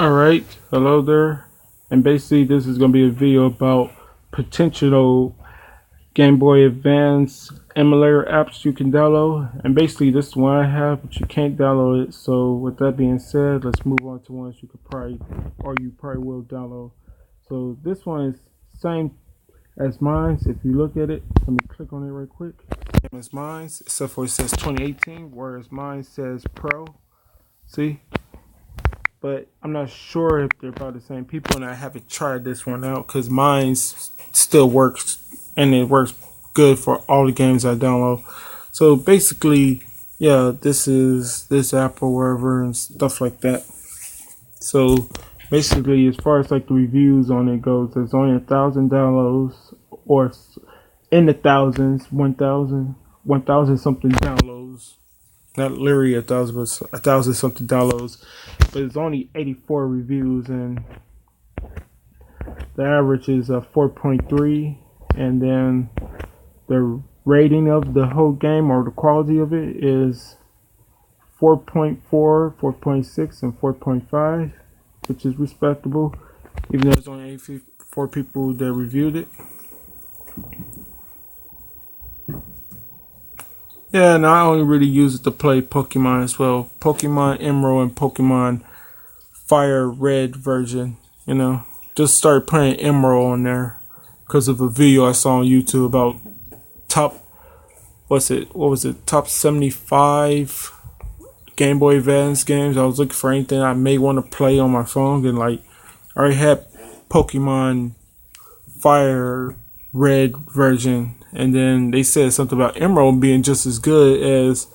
Alright, hello there. And basically this is going to be a video about potential Game Boy Advance emulator apps you can download. And basically this one I have, but you can't download it. So with that being said, let's move on to ones you could you probably will download. So this one is same as mine. If you look at it, let me click on it right quick. Same as mine, except for it says 2018, whereas mine says Pro. See? But I'm not sure if they're about the same people, and I haven't tried this one out because mine still works, and it works good for all the games I download. So basically, yeah, this is this app or wherever and stuff like that. So basically, as far as like the reviews on it goes, there's only 1,000 downloads, or in the thousands, 1,000 something downloads. Not literally 1,000, but 1,000 something downloads. But it's only 84 reviews, and the average is 4.3. And then the rating of the whole game, or the quality of it, is 4.4, 4.6, and 4.5, which is respectable, even though there's only 84 people that reviewed it. Yeah, and I only really use it to play Pokemon as well. Pokemon Emerald and Pokemon Fire Red version, you know. Just started playing Emerald on there because of a video I saw on YouTube about top 75 Game Boy Advance games. I was looking for anything I may want to play on my phone, and like I already had Pokemon Fire Red version. And then they said something about Emerald being just as good as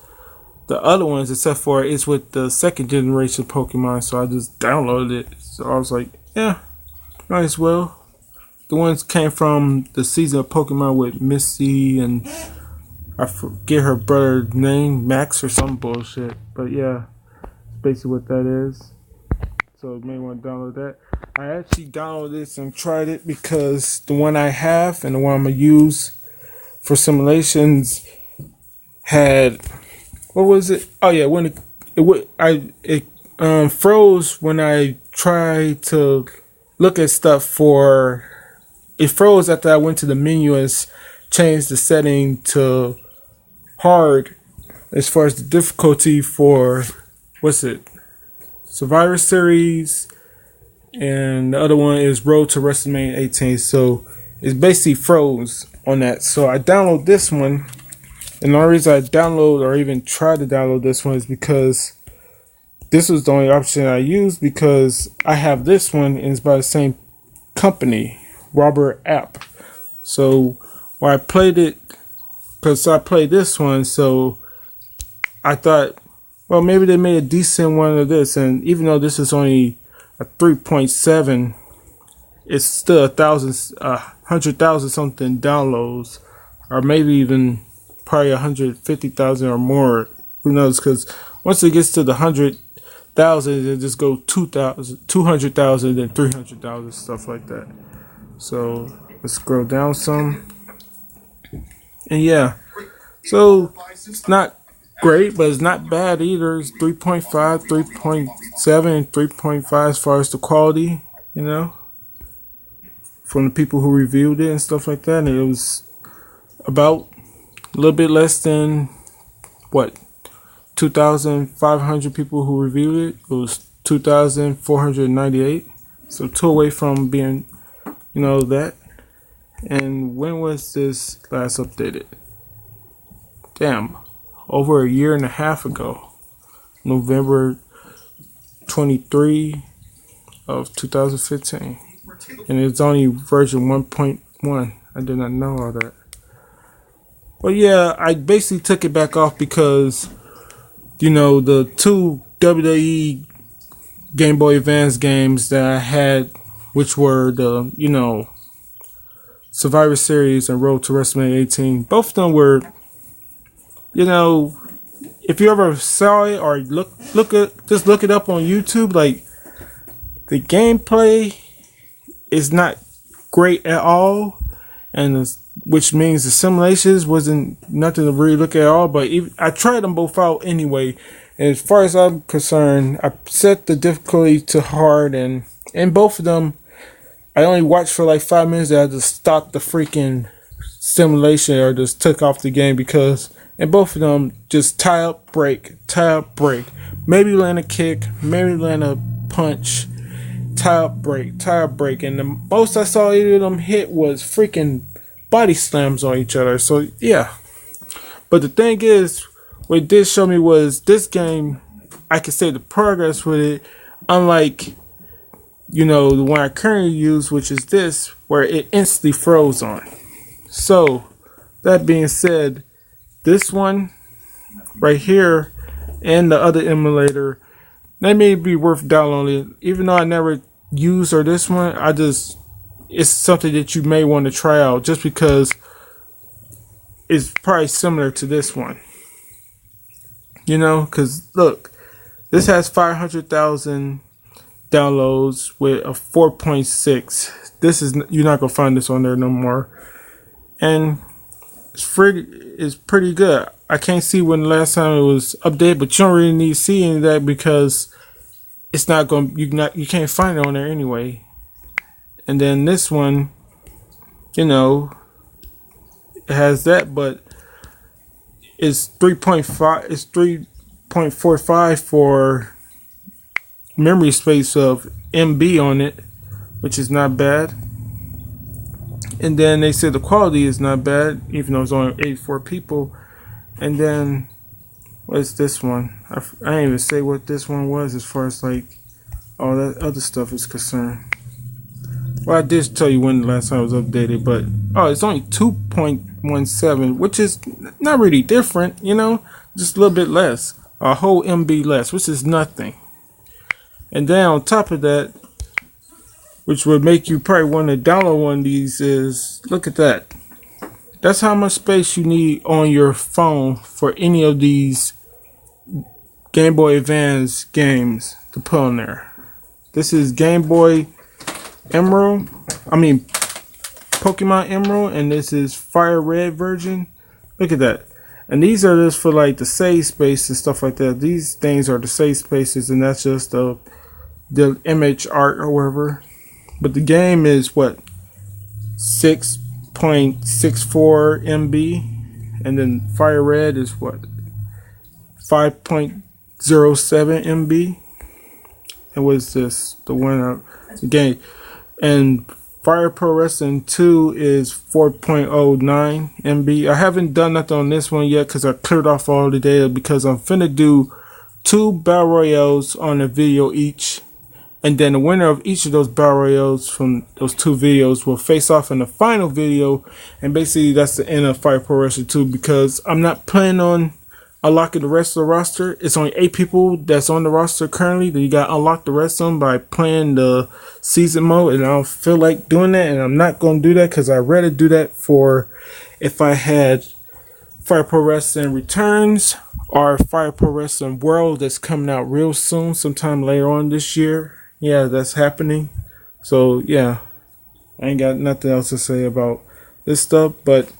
the other ones, except for it's with the second generation Pokemon. So I just downloaded it. So I was like, yeah, might as well. The ones came from the season of Pokemon with Misty and I forget her brother's name, Max or some bullshit. But yeah, that's basically what that is. So you may want to download that. I actually downloaded this and tried it because the one I have and the one I'm going to use for simulations had, what was it? Oh yeah, when it froze when I tried to look at stuff for. It froze after I went to the menu and changed the setting to hard as far as the difficulty for Survivor Series, and the other one is Road to WrestleMania 18. So it's basically froze on that. So I download this one, and the only reason I download or even try to download this one is because this was the only option I used, because I have this one and it's by the same company, Robert App. So when I played it, because I played this one, so I thought, well, maybe they made a decent one of this, and even though this is only a 3.7, it's still 100,000 something downloads, or maybe even probably 150,000 or more. Who knows? Because once it gets to the 100,000, it just go 200,000, then 300,000, stuff like that. So let's scroll down some, and yeah, so it's not great, but it's not bad either. It's 3.5, 3.7, and 3.5 as far as the quality, you know, from the people who reviewed it and stuff like that. And it was about a little bit less than 2,500 people who reviewed it. It was 2,498, so 2 away from being, you know, that. And when was this last updated? Damn, over a year and a half ago, November 23 of 2015. And it's only version 1.1. I did not know all that. But yeah, I basically took it back off because, you know, the 2 WWE Game Boy Advance games that I had, which were the, you know, Survivor Series and Road to WrestleMania 18, both of them were, you know, if you ever saw it or look it up on YouTube, like, the gameplay is not great at all, and which means the simulations wasn't nothing to really look at all. But I tried them both out anyway, And as far as I'm concerned, I set the difficulty to hard, and in both of them, I only watched for like 5 minutes. And I just stopped the freaking simulation or just took off the game because in both of them, just tie up, break, maybe land a kick, maybe land a punch, tie up, break, and the most I saw either of them hit was freaking body slams on each other. So yeah, but the thing is, what it did show me was this game, I could say the progress with it, unlike the one I currently use, which is this, where it instantly froze on. So that being said, this one right here and the other emulator, they may be worth downloading. Even though I never used or this one, it's something that you may want to try out just because it's probably similar to this one. Because look, this has 500,000 downloads with a 4.6. You're not gonna find this on there no more, and it's pretty good. I can't see when the last time it was updated, but you don't really need to see any of that because it's not going. You can't find it on there anyway. And then this one, it has that, but it's 3.5. It's 3.45 for memory space of MB on it, which is not bad. And then they said the quality is not bad, even though it's only 84 people. And then what's this one? I didn't even say what this one was as far as like all that other stuff is concerned. Well, I did tell you when the last time it was updated, but it's only 2.17, which is not really different, just a little bit less, a whole MB less, which is nothing. And then on top of that, which would make you probably want to download one of these, is look at that. That's how much space you need on your phone for any of these Game Boy Advance games to put on there. This is Game Boy Emerald. Pokemon Emerald, and this is Fire Red version. Look at that. And these are just for like the save space and stuff like that. These things are the save spaces, and that's just the image art or whatever. But the game is what, 6.64 MB, and then Fire Red is what, 5.07 MB. And what is this? The one the game. And Fire Pro Wrestling 2 is 4.09 MB. I haven't done nothing on this one yet because I cleared off all the data because I'm finna do 2 Battle Royales on a video each. And then the winner of each of those Battle Royales from those 2 videos will face off in the final video. And basically that's the end of Fire Pro Wrestling 2 because I'm not planning on unlocking the rest of the roster. It's only 8 people that's on the roster currently. Then you got to unlock the rest of them by playing the season mode. And I don't feel like doing that. And I'm not going to do that because I'd rather do that for if I had Fire Pro Wrestling Returns or Fire Pro Wrestling World that's coming out real soon, sometime later on this year. Yeah, that's happening. So yeah, I ain't got nothing else to say about this stuff, but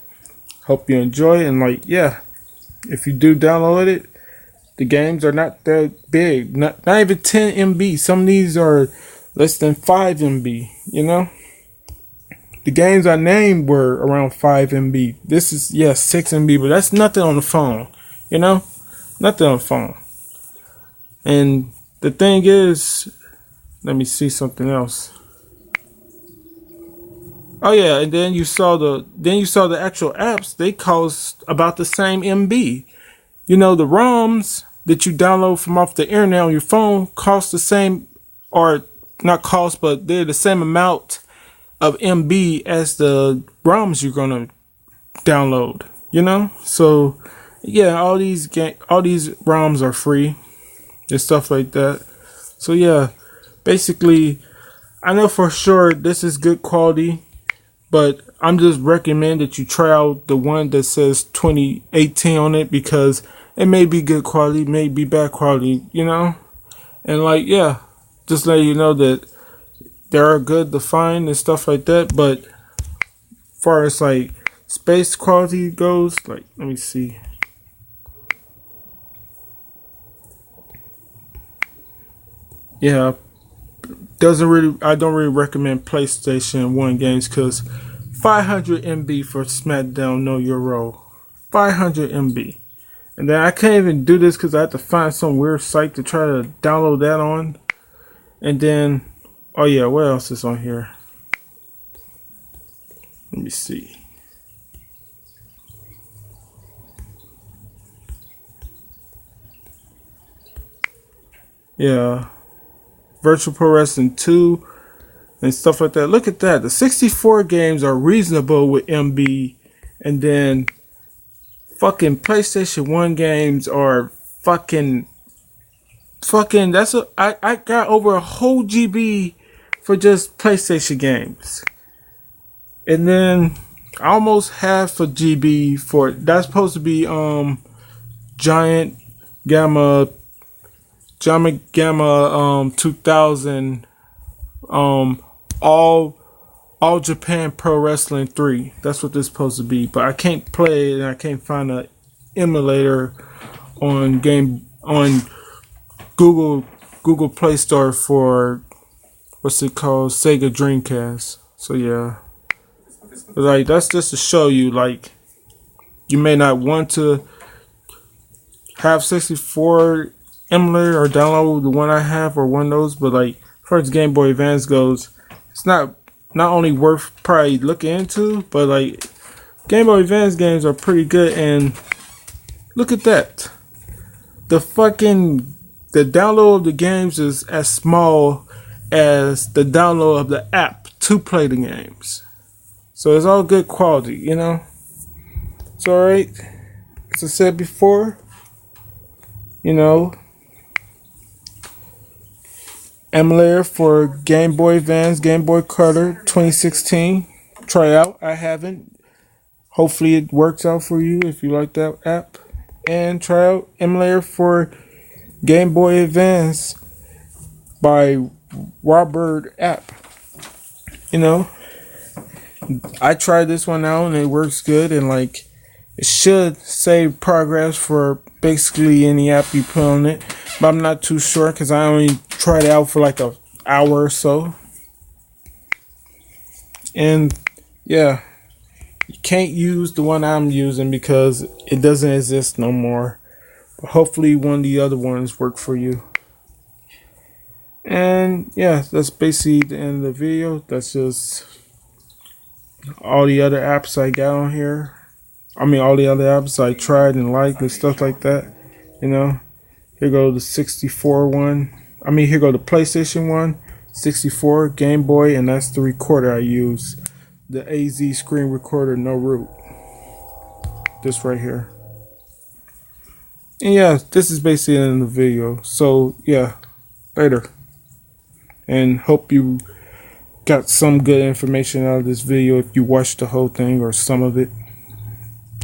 hope you enjoy it. And like, yeah, if you do download it, the games are not that big, not even 10 MB. Some of these are less than 5 MB, the games I named were around 5 MB. This is 6 MB, but that's nothing on the phone, nothing on the phone. And the thing is, let me see something else. Oh yeah, and then you saw the actual apps. They cost about the same MB. The ROMs that you download from off the internet on your phone cost the same, or not cost, but they're the same amount of MB as the ROMs you're gonna download. So yeah, all these ROMs are free and stuff like that. So yeah. Basically, I know for sure this is good quality, but I'm just recommend that you try out the one that says 2018 on it because it may be good quality, may be bad quality, and like, yeah, just let you know that they are good to find and stuff like that. But as far as like space quality goes, like, let me see. Yeah, doesn't really. I don't really recommend PlayStation 1 games because 500 MB for SmackDown Know Your Role. 500 MB. And then I can't even do this because I have to find some weird site to try to download that on. And then, oh yeah, what else is on here? Let me see. Yeah, Virtual Pro Wrestling 2 and stuff like that. Look at that. The 64 games are reasonable with MB. And then fucking PlayStation 1 games are fucking that's I got over a whole GB for just PlayStation games. And then almost half a GB for that's supposed to be Giant Gamma 2000 all Japan Pro Wrestling 3. That's what this is supposed to be. But I can't play it and I can't find an emulator on Google Play Store for what's it called, Sega Dreamcast. So yeah, like that's just to show you, like, you may not want to have 64 emulator or download the one I have or one of those, but like as far as Game Boy Advance goes, it's not only worth probably looking into, but like Game Boy Advance games are pretty good. And look at that, the download of the games is as small as the download of the app to play the games. So it's all good quality, you know. It's alright. As I said before, you know, emulator for Game Boy Advance, Game Boy Color 2016. Try out. I haven't. Hopefully it works out for you if you like that app. And try out emulator for Game Boy Advance by Robert app. You know, I tried this one out and it works good, and like it should save progress for basically any app you put on it. But I'm not too sure because I only tried it out for like an hour or so. And yeah, you can't use the one I'm using because it doesn't exist no more. But hopefully one of the other ones work for you. And yeah, that's basically the end of the video. That's just all the other apps I got on here. I mean, all the other apps I tried and liked and stuff like that. You know, here go the 64 one. I mean, here go the PlayStation one, 64, Game Boy, and that's the recorder I use. The AZ screen recorder, no root. This right here. And yeah, this is basically the end of the video. So yeah, later. And hope you got some good information out of this video if you watched the whole thing or some of it.